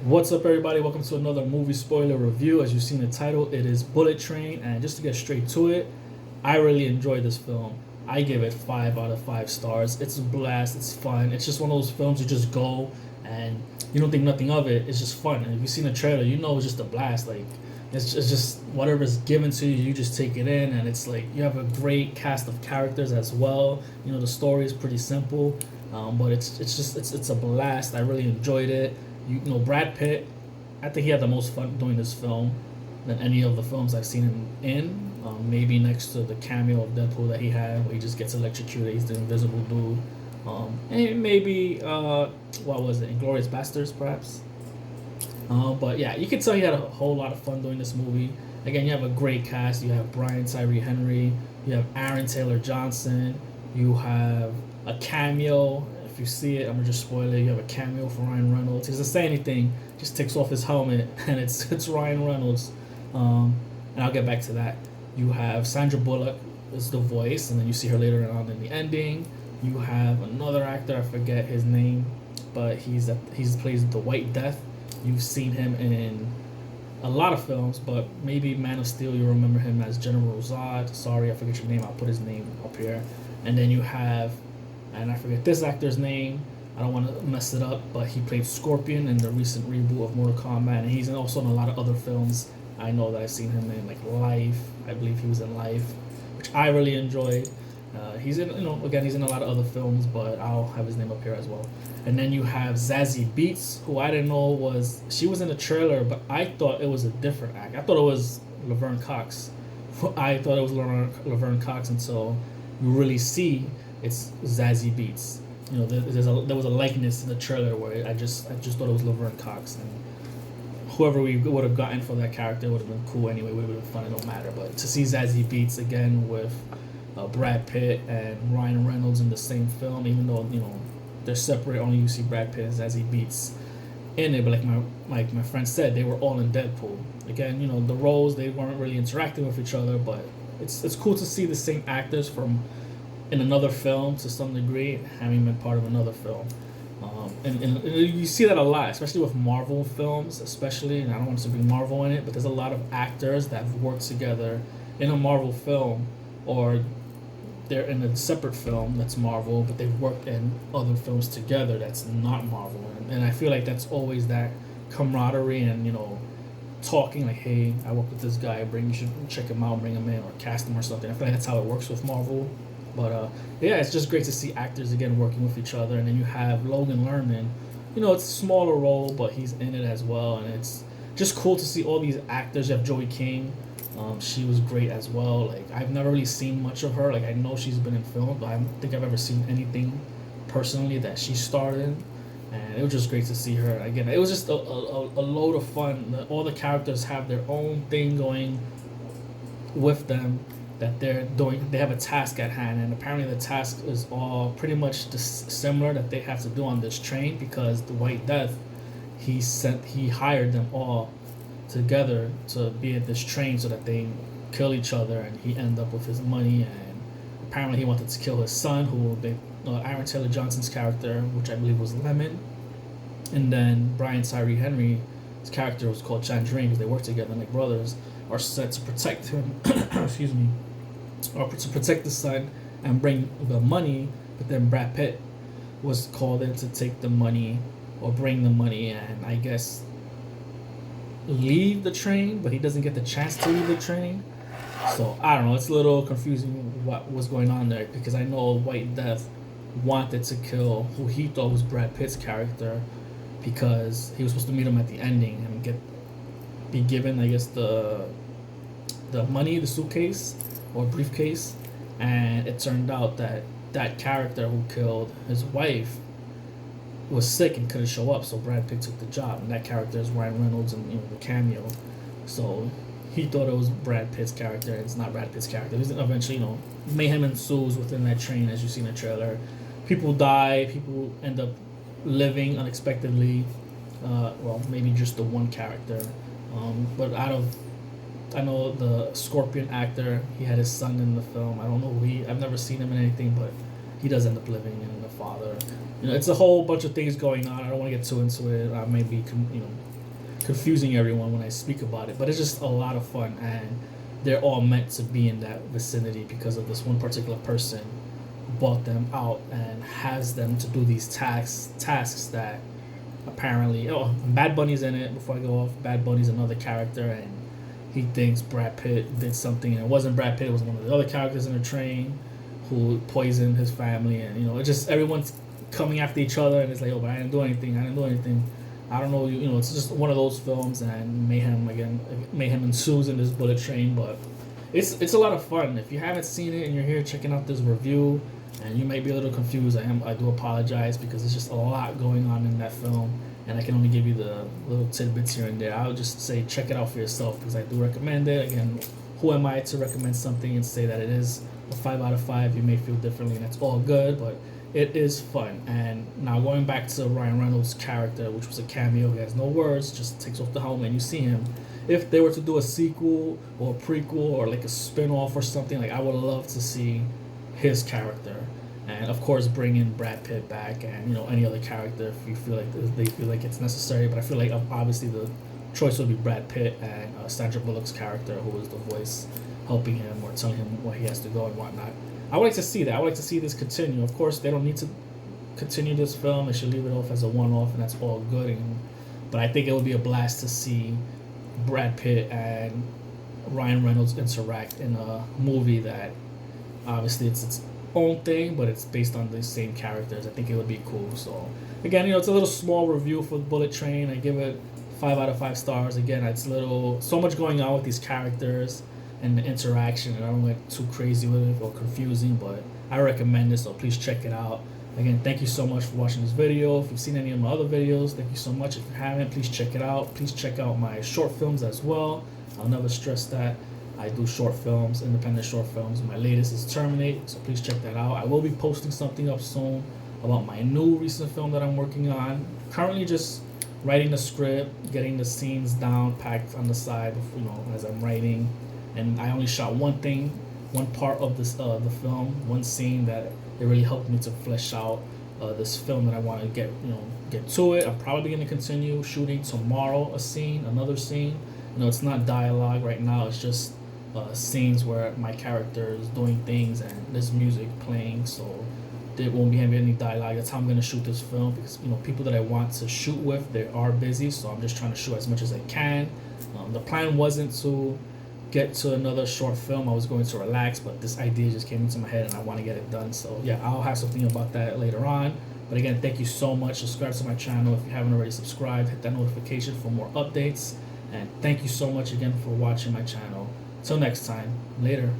What's up, everybody? Welcome to another movie spoiler review. As you've seen the title, it is Bullet Train, and just to get straight to it, I really enjoyed this film. I give it 5 out of 5 stars. It's a blast. It's fun. It's just one of those films you just go and you don't think nothing of it. It's just fun. And if you've seen the trailer, you know it's just a blast. Like it's just whatever's given to you, you just take it in, and it's like you have a great cast of characters as well. You know the story is pretty simple, but it's a blast. I really enjoyed it. You know, Brad Pitt, I think he had the most fun doing this film than any of the films I've seen him in. Maybe next to the cameo of Deadpool that he had, where he just gets electrocuted. He's the invisible dude. And maybe what was it, Inglourious Basterds, perhaps. But yeah, you can tell he had a whole lot of fun doing this movie. Again, you have a great cast. You have Brian Tyree Henry. You have Aaron Taylor Johnson. You have a cameo. If you see it, I'm gonna just spoil it. You have a cameo for Ryan Reynolds. He doesn't say anything, just takes off his helmet, and it's Ryan Reynolds. And I'll get back to that. You have Sandra Bullock as the voice, and then you see her later on in the ending. You have another actor, I forget his name, but he's plays the White Death. You've seen him in a lot of films, but maybe Man of Steel, you remember him as General Zod. Sorry, I forget your name. I'll put his name up here. And then you have, and I forget this actor's name. I don't want to mess it up, but he played Scorpion in the recent reboot of Mortal Kombat, and he's also in a lot of other films. I know that I've seen him in like Life. I believe he was in Life, which I really enjoyed. He's in, again, he's in a lot of other films, but I'll have his name up here as well. And then you have Zazie Beetz, who I didn't know she was in the trailer, but I thought it was a different act. I thought it was Laverne Cox. I thought it was Laverne Cox until you really see it's Zazie Beetz. You know, there was a likeness in the trailer where I just thought it was Laverne Cox, and whoever we would have gotten for that character would have been cool anyway. It would have been fun. It don't matter. But to see Zazie Beetz again with Brad Pitt and Ryan Reynolds in the same film, even though they're separate, only you see Brad Pitt and Zazie Beetz in it. But like my friend said, they were all in Deadpool. Again, the roles, they weren't really interacting with each other, but it's cool to see the same actors from in another film to some degree, having been part of another film. And you see that a lot, especially with Marvel films, especially, and I don't want to bring Marvel in it, but there's a lot of actors that have worked together in a Marvel film, or they're in a separate film that's Marvel, but they've worked in other films together that's not Marvel. And I feel like that's always that camaraderie and, talking like, hey, I work with this guy, you should check him out, bring him in, or cast him or something. I feel like that's how it works with Marvel. But yeah, it's just great to see actors again working with each other. And then you have Logan Lerman. It's a smaller role, but he's in it as well. And it's just cool to see all these actors. You have Joey King. She was great as well. Like, I've never really seen much of her. Like, I know she's been in film, but I don't think I've ever seen anything personally that she starred in. And it was just great to see her again. It was just a load of fun. All the characters have their own thing going with them that they're doing. They have a task at hand, and apparently the task is all pretty much similar that they have to do on this train, because the White Death, he hired them all together to be at this train so that they kill each other, and he ended up with his money. And apparently he wanted to kill his son, who Aaron Taylor Johnson's character, which I believe was Lemon, and then Brian Tyree Henry's character was called Chandrine, because they work together like brothers, are set to protect him excuse me, or to protect the son and bring the money. But then Brad Pitt was called in to take the money, or bring the money, and I guess leave the train, but he doesn't get the chance to leave the train. So I don't know, it's a little confusing what was going on there, because I know White Death wanted to kill who he thought was Brad Pitt's character, because he was supposed to meet him at the ending and be given, I guess, the money, the suitcase or briefcase. And it turned out that character who killed his wife was sick and couldn't show up, so Brad Pitt took the job, and that character is Ryan Reynolds and the cameo. So he thought it was Brad Pitt's character, and it's not Brad Pitt's character. Eventually, mayhem ensues within that train, as you see in the trailer. People die, people end up living unexpectedly. Well, maybe just the one character. But I know the Scorpion actor, he had his son in the film. I don't know I've never seen him in anything, but he does end up living, and the father it's a whole bunch of things going on. I don't want to get too into it. I may be confusing everyone when I speak about it, but it's just a lot of fun, and they're all meant to be in that vicinity because of this one particular person bought them out and has them to do these tasks that apparently, Bad Bunny's in it. Before I go off, Bad Bunny's another character, and he thinks Brad Pitt did something, and it wasn't Brad Pitt, it was one of the other characters in the train who poisoned his family, and it just everyone's coming after each other, and it's like, oh, but I didn't do anything, I don't know, it's just one of those films, and mayhem ensues in this bullet train, but it's a lot of fun. If you haven't seen it and you're here checking out this review, and you may be a little confused, I do apologize, because there's just a lot going on in that film, and I can only give you the little tidbits here and there. I would just say check it out for yourself, because I do recommend it. Again, who am I to recommend something and say that it is a 5 out of 5? You may feel differently, and that's all good, but it is fun. And now going back to Ryan Reynolds' character, which was a cameo, he has no words, just takes off the helmet and you see him. If they were to do a sequel or a prequel or like a spin-off or something, like I would love to see his character, and of course bring in Brad Pitt back, and any other character if you feel like they feel like it's necessary. But I feel like obviously the choice would be Brad Pitt and Sandra Bullock's character, who is the voice helping him or telling him where he has to go and whatnot. I would like to see that. I would like to see this continue. Of course, they don't need to continue this film. They should leave it off as a one-off, and that's all good. But I think it would be a blast to see Brad Pitt and Ryan Reynolds interact in a movie that obviously it's its own thing, but it's based on the same characters. I think it would be cool. So again, it's a little small review for Bullet Train. I give it 5 out of 5 stars. Again, it's so much going on with these characters and the interaction, and I don't get too crazy with it or confusing, but I recommend it, so please check it out. Again, thank you so much for watching this video. If you've seen any of my other videos, thank you so much. If you haven't, please check it out. Please check out my short films as well. I'll never stress that. I do short films, independent short films. My latest is Terminate, so please check that out. I will be posting something up soon about my new recent film that I'm working on. Currently just writing the script, getting the scenes down, packed on the side, as I'm writing. And I only shot one part of this the film, one scene that it really helped me to flesh out this film that I want to get to it. I'm probably going to continue shooting tomorrow another scene. It's not dialogue right now. It's just scenes where my character is doing things and there's music playing, so there won't be any dialogue. That's how I'm going to shoot this film, because people that I want to shoot with, they are busy, so I'm just trying to shoot as much as I can. The plan wasn't to get to another short film. I was going to relax, but this idea just came into my head and I want to get it done. So yeah, I'll have something about that later on. But again, thank you so much. Subscribe to my channel if you haven't already subscribed. Hit that notification for more updates. And thank you so much again for watching my channel. Till next time, later.